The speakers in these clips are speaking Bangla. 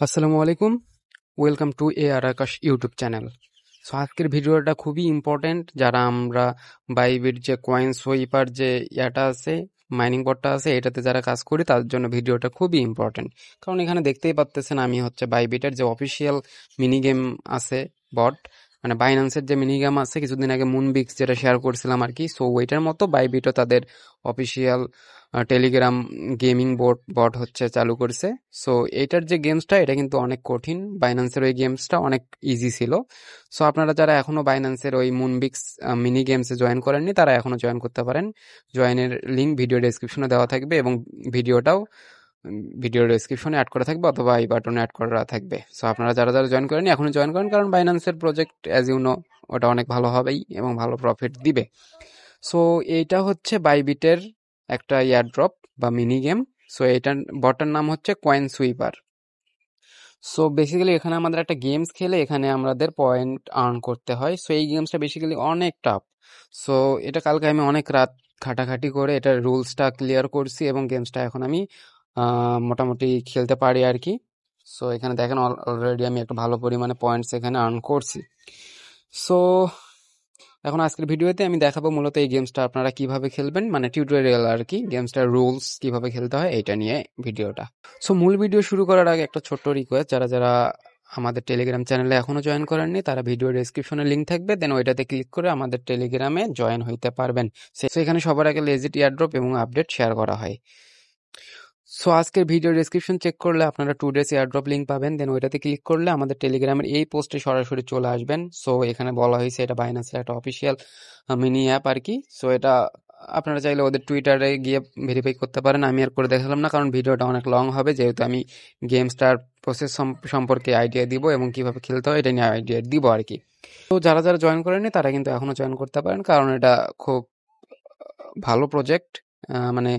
আসসালামু আলাইকুম, welcome to A R Akash YouTube channel. So আজকের ভিডিওটা খুবই ইম্পর্টেন্ট যারা আমরা বাইবিট যে কয়েন সুইপার যে ইয়াটা আছে, মাইনিং বটটা আছে, এটাতে যারা কাজ করি তাদের জন্য ভিডিওটা খুবই ইম্পর্টেন্ট। কারণ এখানে দেখতেই পাচ্তেছেন আমি হচ্ছে বাইবিটের যে অফিসিয়াল মিনি গেম আছে বট, মানে বাইন্যান্সের যে মিনি গেম আছে কিছুদিন আগে মুনবিক্স যেটা শেয়ার করছিলাম আর কি। সো ওইটার মতো বাইবিটও তাদের অফিসিয়াল টেলিগ্রাম গেমিং বট হচ্ছে চালু করছে। সো এইটার যে গেমসটা এটা কিন্তু অনেক কঠিন, বাইন্যান্সের ওই গেমসটা অনেক ইজি ছিল। সো আপনারা যারা এখনো বাইন্যান্সের ওই মুনবিক্স মিনি গেমসে জয়েন করেননি তারা এখনো জয়েন করতে পারেন। জয়েনের লিঙ্ক ভিডিও ডেসক্রিপশনে দেওয়া থাকবে এবং ভিডিওটাও ভিডিও ডেসক্রিপশনে অ্যাড করা থাকবে অথবা এই বাটনে অ্যাড করা থাকবে। সো আপনারা যারা যারা জয়েন করেননি এখনো জয়েন করেন, কারণ বাইন্যান্সের প্রজেক্ট অ্যাজ ইউ নো ওটা অনেক ভালো হবেই এবং ভালো প্রফিট দিবে। সো এইটা হচ্ছে বাইবিটের একটা এয়ারড্রপ বা মিনি গেম। সো এটার বটার নাম হচ্ছে কয়েন সুইপার। সো বেসিক্যালি এখানে আমাদের একটা গেমস খেলে এখানে আমাদের পয়েন্ট আর্ন করতে হয়। সো এই গেমসটা বেসিক্যালি অনেক টাফ। সো এটা কালকে আমি অনেক রাত খাটাখাটি করে এটার রুলসটা ক্লিয়ার করছি এবং গেমসটা এখন আমি মোটামুটি খেলতে পারি আর কি। সো এখানে দেখেন অলরেডি আমি একটা ভালো পরিমাণে পয়েন্টস এখানে আর্ন করছি। সো এখন আজকের ভিডিওতে আমি দেখাবো মূলত এই গেমসটা আপনারা কিভাবে খেলবেন, মানে টিউটোরিয়াল আর কি, গেমসটার রুলস কিভাবে খেলতে হয় এইটা নিয়ে ভিডিওটা। সো মূল ভিডিও শুরু করার আগে একটা ছোট্ট রিকোয়েস্ট, যারা যারা আমাদের টেলিগ্রাম চ্যানেলে এখনো জয়েন করেননি তারা ভিডিও ডেসক্রিপশনে লিঙ্ক থাকবে, দেন ওইটাতে ক্লিক করে আমাদের টেলিগ্রামে জয়েন হইতে পারবেন। সো এখানে সবার আগে লেজিট এয়ারড্রপ এবং আপডেট শেয়ার করা হয়। সো আজকের ভিডিও ডেসক্রিপশন চেক করলে আপনারা 2 ডেজ এয়ারড্রপ লিঙ্ক পাবেন, দেন ওইটাতে ক্লিক করলে আমাদের টেলিগ্রামের এই পোস্টে সরাসরি চলে আসবেন। সো এখানে বলা হয়েছে এটা বাইন্যান্সের একটা অফিসিয়াল মিনি অ্যাপ আর কি। সো এটা আপনারা চাইলে ওদের টুইটারে গিয়ে ভেরিফাই করতে পারেন, আমি আর করে দেখালাম না কারণ ভিডিওটা অনেক লং হবে, যেহেতু আমি গেমসটার প্রসেস সম্পর্কে আইডিয়া দিব এবং কিভাবে খেলতে হয় এটা নিয়ে আইডিয়া দিব আর কি। তো যারা যারা জয়েন করেনি তারা কিন্তু এখনো জয়েন করতে পারেন, কারণ এটা খুব ভালো প্রজেক্ট। মানে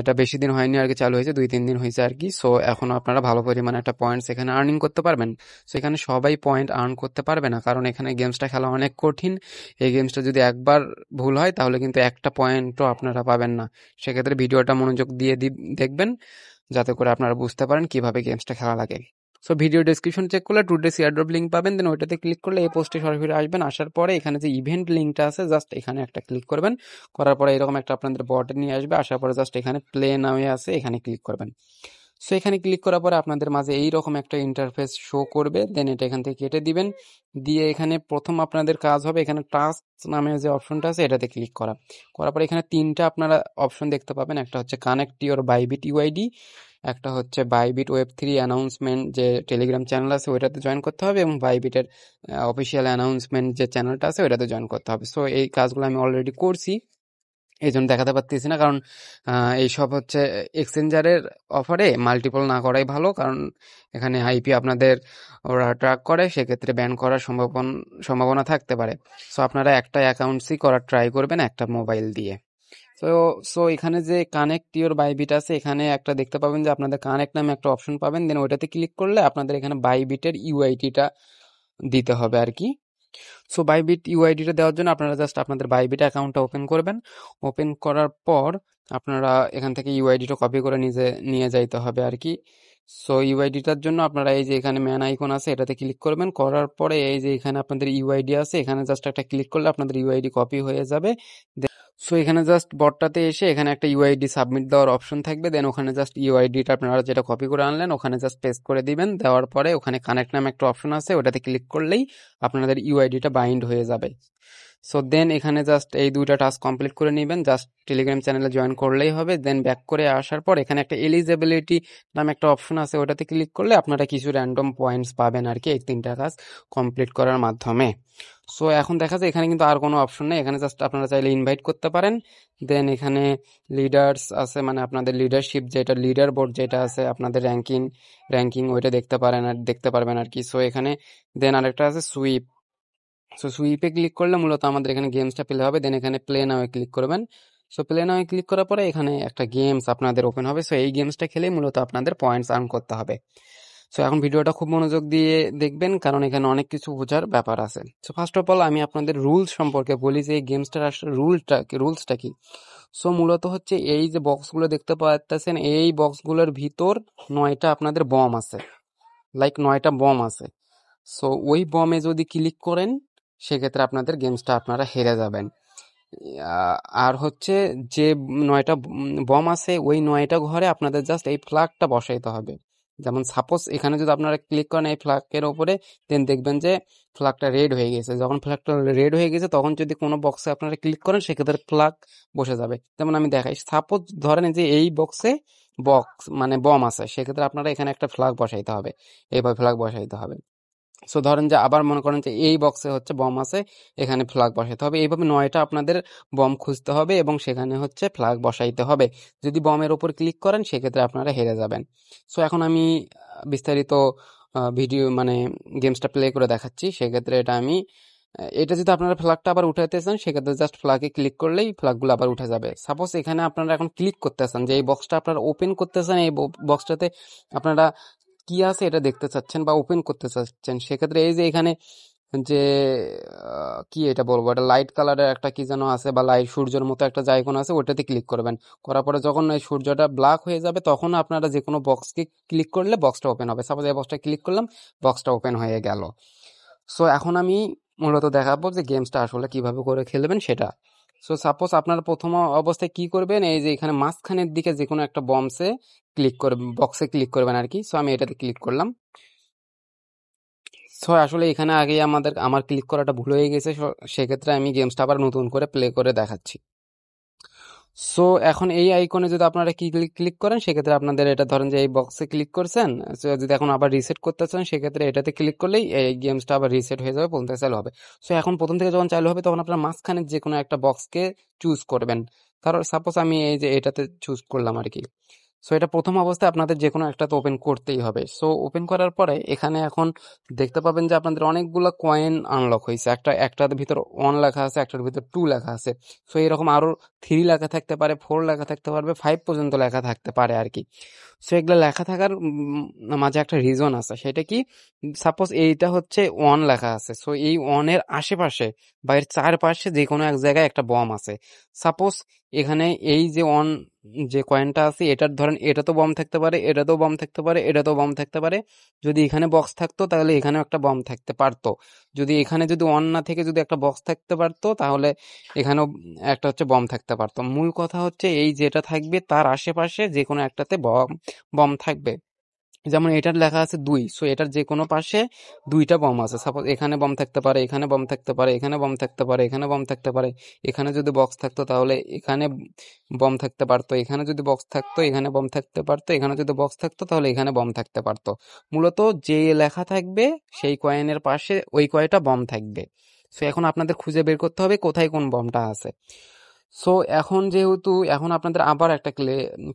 এটা বেশি দিন হয়নি আর কি, চালু হয়েছে 2-3 দিন হয়েছে আর কি। সো এখন আপনারা ভালো পরিমাণে একটা পয়েন্টস এখানে আর্নিং করতে পারবেন। সো এখানে সবাই পয়েন্ট আর্ন করতে পারবে না, কারণ এখানে গেমসটা খেলা অনেক কঠিন। এই গেমসটা যদি একবার ভুল হয় তাহলে কিন্তু একটা পয়েন্টও আপনারা পাবেন না। সেক্ষেত্রে ভিডিওটা মনোযোগ দিয়ে দেখবেন যাতে করে আপনারা বুঝতে পারেন কিভাবে গেমসটা খেলা লাগে। সো ভিডিও ডেসক্রিপশন চেক করলে 2 ডেজ এয়ারড্রপ লিঙ্ক পাবেন, দেন ওইটাতে ক্লিক করলে এই পোস্টে সরাসরি আসবেন। আসার পরে এখানে যে ইভেন্ট লিঙ্কটা আছে জাস্ট এখানে একটা ক্লিক করবেন। করার পরে এরকম একটা আপনাদের বটে নিয়ে আসবে। আসার পরে জাস্ট এখানে প্লে নামে আছে, এখানে ক্লিক করবেন। সো এখানে ক্লিক করার পরে আপনাদের মাঝে এইরকম একটা ইন্টারফেস শো করবে, দেন এটা এখান থেকে কেটে দিবেন। দিয়ে এখানে প্রথম আপনাদের কাজ হবে এখানে টাস্ক নামে যে অপশনটা আছে এটাতে ক্লিক করা। করার পরে এখানে 3টা আপনারা অপশন দেখতে পাবেন, একটা হচ্ছে কানেক্ট ইওর বাইবিট ইউআইডি, একটা হচ্ছে বাইবিট ওয়েব 3 অ্যানাউন্সমেন্ট যে টেলিগ্রাম চ্যানেল আছে ওইটাতে জয়েন করতে হবে, এবং বাইবিটের অফিসিয়াল অ্যানাউন্সমেন্ট যে চ্যানেলটা আছে ওইটাতে জয়েন করতে হবে। সো এই কাজগুলো আমি অলরেডি করছি, এই জন্য দেখাতে পারতেছি না, কারণ এইসব হচ্ছে এক্সচেঞ্জারের অফারে মাল্টিপল না করাই ভালো, কারণ এখানে আইপি আপনাদের ওরা ট্র্যাক করে, সেক্ষেত্রে ব্যান করার সম্ভাবনা থাকতে পারে। সো আপনারা একটা অ্যাকাউন্টসই করার ট্রাই করবেন একটা মোবাইল দিয়ে। সো সো এখানে যে কানেক্ট ইওর বাইবিট আছে এখানে একটা দেখতে পাবেন যে আপনাদের কানেক্ট নামে একটা অপশন পাবেন, দেন ওইটাতে ক্লিক করলে আপনাদের এখানে বাইবিটের ইউআইডিটা দিতে হবে আর কি। সো বাইবিট ইউআইডিটা দেওয়ার জন্য আপনারা জাস্ট আপনাদের বাইবিট অ্যাকাউন্টটা ওপেন করবেন। ওপেন করার পর আপনারা এখান থেকে ইউআইডিটা কপি করে নিয়ে যাইতে হবে আর কি। সো ইউআইডিটার জন্য আপনারা এই যে এখানে ম্যান আইকন আছে এটাতে ক্লিক করবেন। করার পরে এই যে এখানে আপনাদের ইউআইডি আছে এখানে জাস্ট একটা ক্লিক করলে আপনাদের ইউআইডি কপি হয়ে যাবে। সো এখানে জাস্ট বটটাতে এসে এখানে একটা ইউআইডি সাবমিট দেওয়ার অপশন থাকবে, দেন ওখানে জাস্ট ইউআইডিটা আপনারা যেটা কপি করে আনলেন ওখানে জাস্ট পেস্ট করে দিবেন। দেওয়ার পরে ওখানে কানেক্ট নামে একটা অপশন আছে ওটাতে ক্লিক করলেই আপনাদের ইউআইডিটা বাইন্ড হয়ে যাবে। সো দেন এখানে জাস্ট এই 2টা টাস্ক কমপ্লিট করে নেবেন, জাস্ট টেলিগ্রাম চ্যানেলে জয়েন করলেই হবে। দেন ব্যাক করে আসার পর এখানে একটা এলিজিবিলিটি নামে একটা অপশন আছে ওটাতে ক্লিক করলে আপনারা কিছু র্যান্ডম পয়েন্টস পাবেন আর কি এই 3টা কাজ কমপ্লিট করার মাধ্যমে। সো এখন দেখা যায় এখানে কিন্তু আর কোনো অপশন নেই, এখানে জাস্ট আপনারা চাইলে ইনভাইট করতে পারেন। দেন এখানে লিডার্স আছে, মানে আপনাদের লিডারশিপ যেটা লিডার বোর্ড যেটা আছে আপনাদের র্যাঙ্কিং ওইটা দেখতে পারবেন আর কি। সো এখানে দেন আরেকটা আছে সুইপ। সো সুইপে ক্লিক করলে মূলত আমাদের এখানে গেমসটা প্লে হবে, দেন এখানে প্লে নামে ক্লিক করবেন। সো প্লে নামে ক্লিক করার পরে এখানে একটা গেমস আপনাদের ওপেন হবে। সো এই গেমসটা খেলেই মূলত আপনাদের পয়েন্টস আর্ন করতে হবে। সো এখন ভিডিওটা খুব মনোযোগ দিয়ে দেখবেন, কারণ এখানে অনেক কিছু বোঝার ব্যাপার আছে। সো ফার্স্ট অফ অল আমি আপনাদের রুলস সম্পর্কে বলি যে এই গেমসটার আসলে রুলসটা কি। সো মূলত হচ্ছে এই যে বক্সগুলো দেখতে পাচ্ছেন এই বক্সগুলোর ভিতর 9টা আপনাদের বম আছে, লাইক 9টা বম আছে। সো ওই বমে যদি ক্লিক করেন সেক্ষেত্রে আপনাদের গেমসটা আপনারা হেরে যাবেন। আর হচ্ছে যে 9টা বম আছে ওই 9টা ঘরে আপনাদের জাস্ট এই ফ্ল্যাগটা বসাইতে হবে। যেমন সাপোজ এখানে যদি আপনারা ক্লিক করেন এই ফ্ল্যাগের ওপরে, দেন দেখবেন যে ফ্ল্যাগটা রেড হয়ে গেছে। যখন ফ্ল্যাগটা রেড হয়ে গেছে তখন যদি কোনো বক্সে আপনারা ক্লিক করেন সেক্ষেত্রে ফ্ল্যাগ বসে যাবে। যেমন আমি দেখাই, সাপোজ ধরেন যে এই বক্সে মানে বম আছে, সেক্ষেত্রে আপনারা এখানে একটা ফ্ল্যাগ বসাইতে হবে, এইভাবে ফ্ল্যাগ বসাইতে হবে। সো ধরেন যে আবার মনে করেন যে এই বক্সে হচ্ছে বম আছে, এখানে ফ্ল্যাগ বসাইতে হবে। এইভাবে 9টা আপনাদের বম খুঁজতে হবে এবং সেখানে হচ্ছে ফ্ল্যাগ বসাইতে হবে। যদি বমের উপর ক্লিক করেন সেক্ষেত্রে আপনারা হেরে যাবেন। সো এখন আমি বিস্তারিত ভিডিও মানে গেমসটা প্লে করে দেখাচ্ছি। সেক্ষেত্রে এটা যদি আপনারা ফ্ল্যাগটা আবার উঠাতে চান সেক্ষেত্রে জাস্ট ফ্ল্যাগে ক্লিক করলেই ফ্ল্যাগগুলো আবার উঠে যাবে। সাপোজ এখানে আপনারা এখন ক্লিক করতেছেন যে এই বক্সটা আপনারা ওপেন করতেছেন, এই বক্সটাতে আপনারা কি আছে এটা দেখতে চাচ্ছেন বা ওপেন করতে চাচ্ছেন, সেক্ষেত্রে এই যে এখানে যে কি এটা বলবো, এটা লাইট কালারের একটা কি যেন আছে বা লাইট সূর্যের মতো একটা যে আইকন আছে ওটাতে ক্লিক করবেন। করার পরে যখন এই সূর্যটা ব্ল্যাক হয়ে যাবে তখন আপনারা যে কোনো বক্সকে ক্লিক করলে বক্সটা ওপেন হবে। সাপোজ এই বক্সটা ক্লিক করলাম, বক্সটা ওপেন হয়ে গেল। সো এখন আমি মূলত দেখাবো যে গেমসটা আসলে কিভাবে করে খেলবেন সেটা। সো সাপোজ আপনারা প্রথম অবস্থায় কি করবেন, এই যে এখানে মাঝখানের দিকে যে কোনো একটা বক্সে ক্লিক করবেন আর কি। সো আমি এটাতে ক্লিক করলাম। সো আসলে এখানে আগেই আমার ক্লিক করাটা ভুল হয়ে গেছে। সেক্ষেত্রে আমি গেমসটা আবার নতুন করে প্লে করে দেখাচ্ছি। সো এখন এই আইকনে যদি আপনারা ক্লিক করেন সেক্ষেত্রে আপনাদের এটা ধরেন যে এই বক্সে ক্লিক করছেন, যদি এখন আবার রিসেট করতে চান সেক্ষেত্রে এটাতে ক্লিক করলেই এই গেমসটা আবার রিসেট হয়ে যাবে, প্রথম থেকে চালু হবে। সো এখন প্রথম থেকে যখন চালু হবে তখন আপনার মাঝখানে যে কোনো একটা বক্সকে চুজ করবেন। কারণ সাপোজ আমি এই যে এটাতে চুজ করলাম আর কি। সো এটা প্রথম অবস্থায় আপনাদের যে কোনো একটা তো ওপেন করতেই হবে। সো ওপেন করার পরে এখানে এখন দেখতে পাবেন যে আপনাদের অনেকগুলো কয়েন আনলক হয়েছে। একটার ভিতর 1 লেখা আছে, একটার ভিতর 2 লেখা আছে। সো এরকম আরো 3 লেখা থাকতে পারে, 4 লেখা থাকতে পারবে, 5 পর্যন্ত লেখা থাকতে পারে আর কি। সো এগুলো লেখা থাকার মাঝে একটা রিজন আছে, সেটা কি, সাপোজ এইটা হচ্ছে 1 লেখা আছে। সো এই 1 এর আশেপাশে বা এর চারপাশে যে কোনো এক জায়গায় একটা বম আছে। সাপোজ এখানে এই যে যে কয়েনটা আছে এটার ধরেন এটা তো বম থাকতে পারে, এটা তো বম থাকতে পারে, এটা তো বম থাকতে পারে। যদি এখানে বক্স থাকতো তাহলে এখানেও একটা বম থাকতে পারতো। যদি এখানে যদি 1 না থেকে যদি একটা বক্স থাকতে পারতো তাহলে এখানেও একটা হচ্ছে বম থাকতে পারতো। মূল কথা হচ্ছে এই যেটা থাকবে তার আশেপাশে যে কোনো একটাতে বম বম থাকবে। যেমন এটার লেখা আছে 2, সো এটার যে কোনো পাশে 2টা বম আছে। সাপোজ এখানে বম থাকতে পারে, এখানে বম থাকতে পারে, এখানে বম থাকতে পারে, এখানে বম থাকতে পারে। এখানে যদি বক্স থাকতো তাহলে এখানে বম থাকতে পারতো, এখানে যদি বক্স থাকতো এখানে বম থাকতে পারতো, এখানে যদি বক্স থাকতো তাহলে এখানে বম থাকতে পারতো। মূলত যে লেখা থাকবে সেই কয়েনের পাশে ওই কয়টা বম থাকবে। সো এখন আপনাদের খুঁজে বের করতে হবে কোথায় কোন বমটা আছে। সো এখন যেহেতু এখন আপনাদের আবার একটা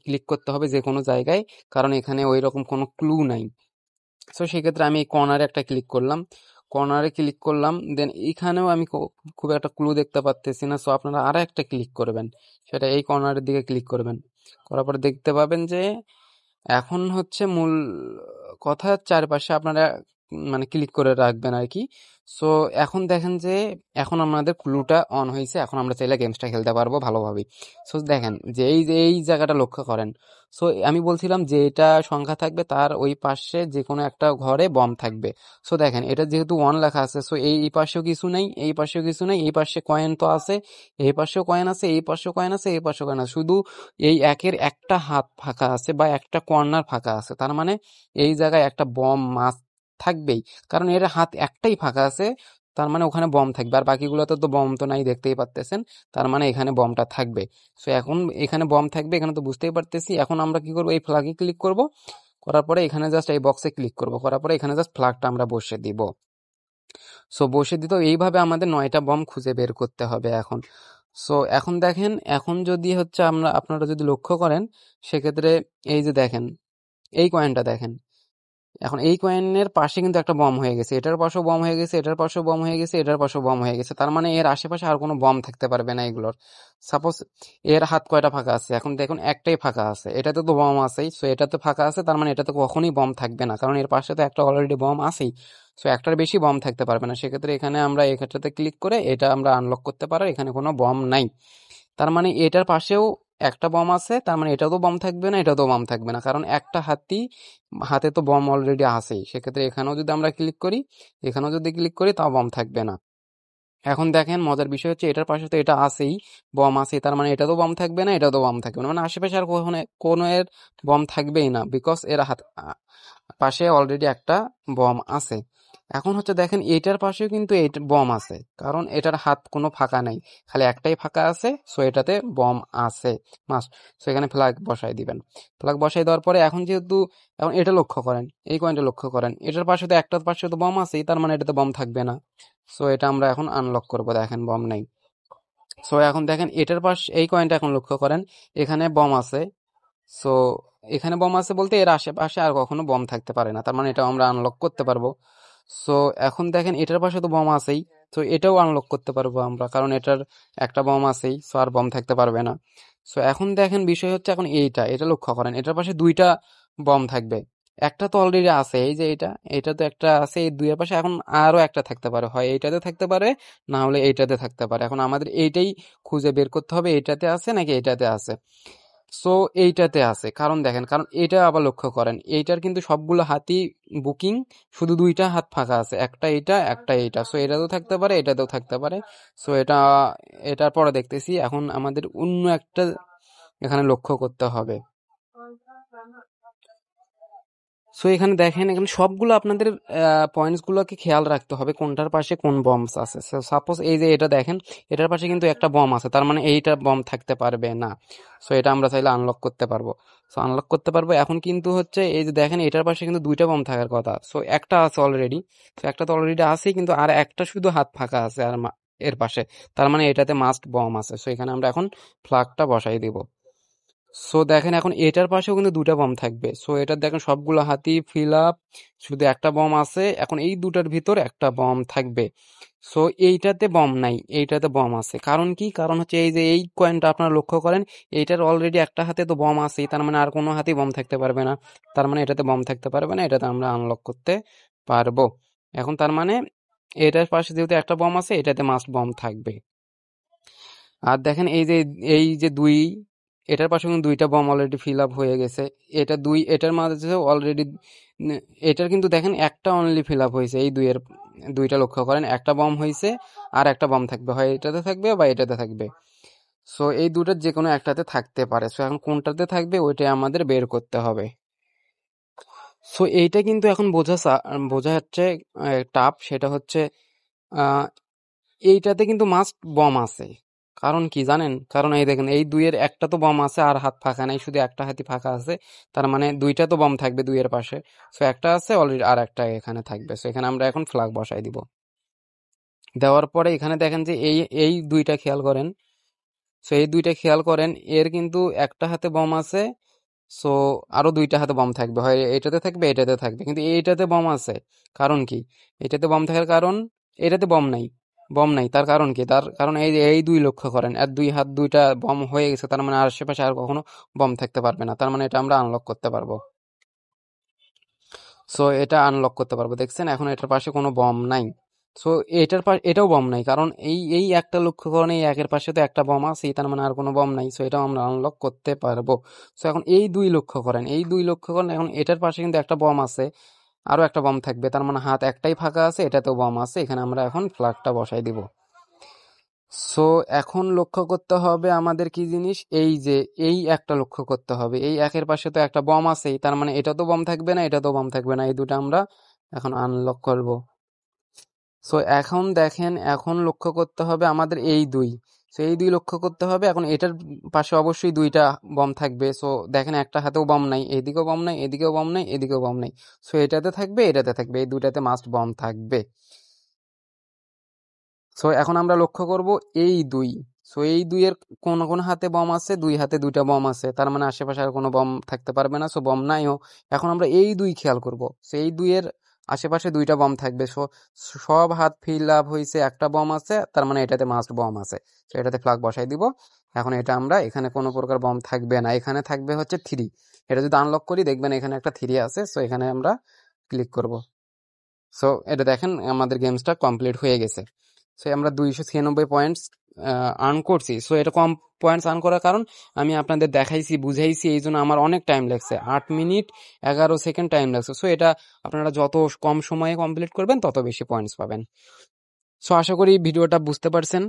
ক্লিক করতে হবে যে কোনো জায়গায়, কারণ এখানে ওই রকম কোনো ক্লু নাই। সো সেক্ষেত্রে আমি এই কর্নারে একটা ক্লিক করলাম, দেন এখানেও আমি খুব একটা ক্লু দেখতে পাচ্তেছি না। সো আপনারা আরো একটা ক্লিক করবেন, সেটা এই কর্নারের দিকে ক্লিক করবেন। করার পরে দেখতে পাবেন যে এখন হচ্ছে মূল কথা চারপাশে আপনারা মানে ক্লিক করে রাখবেন আর কি। সো এখন দেখেন যে এখন আমাদের ক্লুটা অন হয়েছে, এখন আমরা চাইলে গেমসটা খেলতে পারবো ভালোভাবেই। সো দেখেন যে এই জায়গাটা লক্ষ্য করেন। সো আমি বলছিলাম যে এটা সংখ্যা থাকবে তার ওই পাশে যে কোনো একটা ঘরে বম থাকবে। সো দেখেন এটা যেহেতু 1 লেখা আছে, সো এই পাশেও কিছু নেই, এই পাশেও কিছু নেই, এই পাশে কয়েন তো আছে, এই পাশেও কয়েন আছে, এই পাশেও কয়েন আছে, এই পাশেও কয়েন আছে, শুধু এই একের একটা হাত ফাঁকা আছে বা একটা কর্নার ফাঁকা আছে। তার মানে এই জায়গায় একটা বম মাস্ট থাকবেই, কারণ এর হাত একটাই ফাঁকা আছে। তার মানে ওখানে বম থাকবে, আর বাকিগুলোতে তো বম তো নাই, দেখতেই পারতেছেন। তার মানে এখানে বমটা থাকবে। সো এখন এখানে বম থাকবে, এখানে তো বুঝতেই পারতেছি। এখন আমরা কি করবো, এই ফ্ল্যাগে ক্লিক করব, করার পরে এখানে জাস্ট এই বক্সে ক্লিক করব, করার পরে এখানে জাস্ট ফ্ল্যাগটা আমরা বসিয়ে দিব। সো বসে দিত, এইভাবে আমাদের 9টা বম খুঁজে বের করতে হবে এখন। সো এখন দেখেন, এখন যদি হচ্ছে আপনারা যদি লক্ষ্য করেন সেক্ষেত্রে এই যে দেখেন এই কয়েনটা দেখেন, এখন এই কয়েনের পাশে কিন্তু একটা বম হয়ে গেছে, এটার পাশেও বম হয়ে গেছে, এটার পাশেও বম হয়ে গেছে, এটার পাশেও বম হয়ে গেছে। তার মানে এর আশেপাশে আর কোনো বম থাকতে পারবে না এগুলোর। সাপোজ এর হাত কয়টা ফাঁকা আছে, এখন দেখুন একটাই ফাঁকা আছে, এটাতে তো বম আছেই। সো এটাতে ফাঁকা আছে, তার মানে এটাতে কখনোই বম থাকবে না, কারণ এর পাশে তো একটা অলরেডি বম আছেই। সো একটার বেশি বম থাকতে পারবে না। সেক্ষেত্রে এখানে আমরা এক্ষেত্রে ক্লিক করে এটা আমরা আনলক করতে পারো, এখানে কোনো বম নাই। তার মানে এটার পাশেও একটা বম আছে, তার মানে এটাও তো বম থাকবে না, এটাও তো বম থাকবে না, কারণ একটা হাতে তো বম অলরেডি আছেই। সেক্ষেত্রে এখানেও যদি আমরা ক্লিক করি, এখানেও যদি ক্লিক করি, তাও বম থাকবে না। এখন দেখেন মজার বিষয় হচ্ছে এটার পাশে তো এটা আছেই, বম আছে, তার মানে এটা তো বম থাকবে না, এটাও তো বম থাকবে না, মানে আশেপাশে আর কোনো এর বম থাকবেই না, বিকজ এর পাশে অলরেডি একটা বম আছে। এখন হচ্ছে দেখেন এটার পাশেও কিন্তু এই বম আছে, কারণ এটার হাত কোনো ফাঁকা নাই, খালি একটাই ফাঁকা আছে, সো এটাতে বম আছে মাস্ট। সো এখানে ফ্ল্যাগ বসাই দিবেন। ফ্ল্যাগ বসাই দেওয়ার পরে এখন যেহেতু, এখন এটা লক্ষ্য করেন, এই কয়েনটা লক্ষ্য করেন, এটার পাশে তো একটার পাশে তো বম আছেই, তার মানে এটাতে বম থাকবে না। সো এটা আমরা এখন আনলক করবো, দেখেন বম নাই। সো এখন দেখেন এটার পাশ, এই কয়েনটা এখন লক্ষ্য করেন, এখানে বম আছে। সো এখানে বম আছে বলতে এর আশেপাশে আর কখনো বম থাকতে পারে না, তার মানে এটা আমরা আনলক করতে পারবো। সো এখন দেখেন এটার পাশে তো বম আছেই, তো এটাও আনলক করতে পারবো আমরা, কারণ এটার একটা বম আছেই, সো আর বম থাকতে পারবে না। সো এখন দেখেন বিষয় হচ্ছে এখন এটা লক্ষ্য করেন, এটার পাশে দুইটা বম থাকবে, একটা তো অলরেডি আছে, এই যে এটা তো একটা আছে, এই দুইয়ের পাশে এখন আরো একটা থাকতে পারে, হয় এইটাতে থাকতে পারে, না হলে এইটাতে থাকতে পারে। এখন আমাদের এইটাই খুঁজে বের করতে হবে, এইটাতে আছে নাকি এইটাতে আছে। সো এইটাতে আছে, কারণ দেখেন, কারণ এটা আবার লক্ষ্য করেন, এইটার কিন্তু সবগুলো হাতই বুকিং, শুধু দুইটা হাত ফাঁকা আছে, একটা এটা একটা এইটা। সো এটাতেও থাকতে পারে, এটাতেও থাকতে পারে। সো এটার পরে দেখতেছি, এখন আমাদের অন্য একটা এখানে লক্ষ্য করতে হবে। সো এখানে দেখেন, এখানে সবগুলো আপনাদের পয়েন্টস গুলোকে খেয়াল রাখতে হবে কোনটার পাশে কোন বমস আছে। সাপোজ এই যে এটা দেখেন, এটার পাশে কিন্তু একটা বম আছে, তার মানে এইটা বম থাকতে পারবে না। সো এটা আমরা চাইলে আনলক করতে পারবো। সো আনলক করতে পারবো। এখন কিন্তু হচ্ছে এই যে দেখেন, এটার পাশে কিন্তু দুইটা বম থাকার কথা, সো একটা আছে অলরেডি। তো একটা তো অলরেডি আছেই, কিন্তু আর একটা শুধু হাত ফাঁকা আছে আর এর পাশে, তার মানে এটাতে মাস্ট বম আছে। সো এখানে আমরা এখন ফ্ল্যাগটা বসাই দিব। সো দেখেন এখন এটার পাশেও কিন্তু দুটা বম থাকবে, সো এটার দেখেন সবগুলো হাতি ফিল আপ, শুধু একটা বম আছে, এখন এই দুটার ভিতর একটা বম থাকবে। সো এইটাতে বম নাই, এইটাতে বম আছে, কারণ কি, কারণ হচ্ছে এই যে এই কয়েনটা আপনারা লক্ষ্য করেন, এইটার অলরেডি একটা হাতে তো বম আছে, তার মানে আর কোনো হাতেই বম থাকতে পারবে না, তার মানে এটাতে বম থাকতে পারবে না, এটাতে আমরা আনলক করতে পারবো। এখন তার মানে এটার পাশে যেহেতু একটা বম আছে, এটাতে মাস্ট বম থাকবে। আর দেখেন এই যে এটার পাশে কিন্তু দুইটা বম অলরেডি ফিল আপ হয়ে গেছে, এটার মাঝে অলরেডি, এটার কিন্তু দেখেন একটা অনলি ফিল আপ হয়েছে, এই দুইটা লক্ষ্য করেন, একটা বম হয়েছে, আর একটা বম থাকবে, হয় এটাতে থাকবে বা এটাতে থাকবে। সো এই দুটার যে কোনো একটাতে থাকতে পারে, সো এখন কোনটাতে থাকবে ওইটাই আমাদের বের করতে হবে। সো এইটা কিন্তু এখন বোঝা হচ্ছে টাফ, সেটা হচ্ছে আহ এইটাতে কিন্তু মাস্ট বম আছে, কারণ কি জানেন, কারণ এই দেখেন এই দুইয়ের একটা তো বম আছে, আর হাত ফাঁকা নাই, শুধু একটা হাতই ফাঁকা আছে, তার মানে দুইটা তো বম থাকবে দুইয়ের পাশে। সো একটা আছে অলরেডি, আর একটা এখানে থাকবে। সো এখানে আমরা এখন ফ্ল্যাগ বসাই দিব। দেওয়ার পরে এখানে দেখেন যে এই এই দুইটা খেয়াল করেন, সো এই দুইটা খেয়াল করেন, এর কিন্তু একটা হাতে বম আছে, সো আরো দুইটা হাতে বম থাকবে, হয় এটাতে থাকবে এটাতে থাকবে, কিন্তু এইটাতে বম আছে, কারণ কি, এটাতে বম থাকার কারণ, এটাতে বম নাই, তার কারণ কি, তার কারণ এই যে এই দুই লক্ষ্য করেন, আর দুই হাত দুইটা বম হয়ে গেছে, তার মানে আশেপাশে আর কখনো বম থাকতে পারবে না, তার মানে এটা আমরা আনলক করতে পারবো। সো এটা আনলক করতে পারবো, দেখছেন এখন এটার পাশে কোনো বম নাই। সো এটাও বম নাই, কারণ এই একটা লক্ষ্য করেন, এই একের পাশে তো একটা বম আছে, তার মানে আর কোনো বম নাই, সো এটাও আমরা আনলক করতে পারবো। সো এখন এই দুই লক্ষ্য করেন, এখন এটার পাশে কিন্তু একটা বম আছে, আরো একটা বম থাকবে, তার মানে হাত একটাই ফাঁকা আছে, এটাতেও বম আছে, এখানে আমরা এখন ফ্ল্যাগটা বসাই দিব। সো এখন লক্ষ্য করতে হবে আমাদের কি জিনিস, এই যে এই একটা লক্ষ্য করতে হবে, এই একের পাশে তো একটা বম আছেই, তার মানে এটা তো বম থাকবে না, এটা তো বম থাকবে না, এই দুটো আমরা এখন আনলক করব। সো এখন দেখেন, এখন লক্ষ্য করতে হবে আমাদের এই দুই লক্ষ্য করতে হবে, এখন এটার পাশে অবশ্যই দুইটা বম থাকবে। সো দেখেন একটা হাতেও বম নাই, এদিকেও বম নাই, এদিকেও বম নাই, এদিকেও বম নাই। সো এটাতে থাকবে, এটাতে থাকবে, এই দুইটাতে মাস্ট বম থাকবে। সো এখন আমরা লক্ষ্য করব এই দুই, সো এই দুইয়ের কোন কোন হাতে বম আছে, দুই হাতে দুইটা বম আছে, তার মানে আশেপাশে আর কোনো বম থাকতে পারবে না, সো বম নাইও। এখন আমরা এই দুই খেয়াল করব, সো এই দুইয়ের আশেপাশে দুইটা বম থাকবে, সো সব হাত ফিল আপ হয়েছে, একটা বম আছে, তার মানে এটাতে মাস্ট বম আছে। তো এটাতে ফ্ল্যাগ বসাই দিব। এখন এটা আমরা, এখানে কোনো প্রকার বম থাকবে না, এখানে থাকবে হচ্ছে 3। এটা যদি আনলক করি দেখবেন এখানে একটা 3 আছে, সো এখানে আমরা ক্লিক করব। সো এটা দেখেন আমাদের গেমসটা কমপ্লিট হয়ে গেছে। সো আমরা 296 পয়েন্টস আর্ন করছি। সো এটা কম পয়েন্টস আর্ন করার কারণ আমি আপনাদের দেখাইছি, বুঝাইছি, এই জন্য আমার অনেক টাইম লাগছে, 8 মিনিট 11 সেকেন্ড টাইম লাগছে। সো এটা আপনারা যত কম সময়ে কমপ্লিট করবেন তত বেশি পয়েন্টস পাবেন। সো আশা করি ভিডিওটা বুঝতে পারছেন।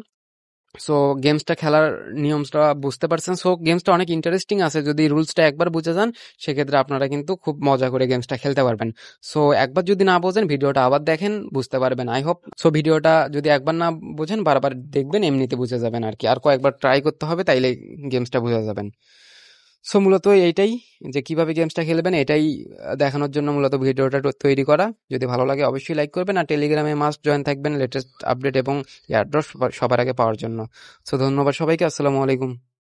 সো গেমসটা খেলার নিয়মটা বুঝতে পারছেন। সো গেমসটা অনেক ইন্টারেস্টিং আছে, যদি রুলসটা একবার বুঝে যান সেক্ষেত্রে আপনারা কিন্তু খুব মজা করে গেমসটা খেলতে পারবেন। সো একবার যদি না বোঝেন ভিডিওটা আবার দেখেন, বুঝতে পারবেন আই হোপ। সো ভিডিওটা যদি একবার না বোঝেন বারবার দেখবেন, এমনিতে বুঝে যাবেন আর কি, আর কয়েকবার ট্রাই করতে হবে, তাইলে গেমসটা বুঝে যাবেন। সো মূলত এইটাই, যে কিভাবে গেমসটা খেলবেন এটাই দেখানোর জন্য মূলত ভিডিওটা তৈরি করা। যদি ভালো লাগে অবশ্যই লাইক করবেন, আর টেলিগ্রামে মাস্ট জয়েন থাকবেন লেটেস্ট আপডেট এবং এয়ারড্রপ সবার আগে পাওয়ার জন্য। সো ধন্যবাদ সবাইকে, আসসালামু আলাইকুম।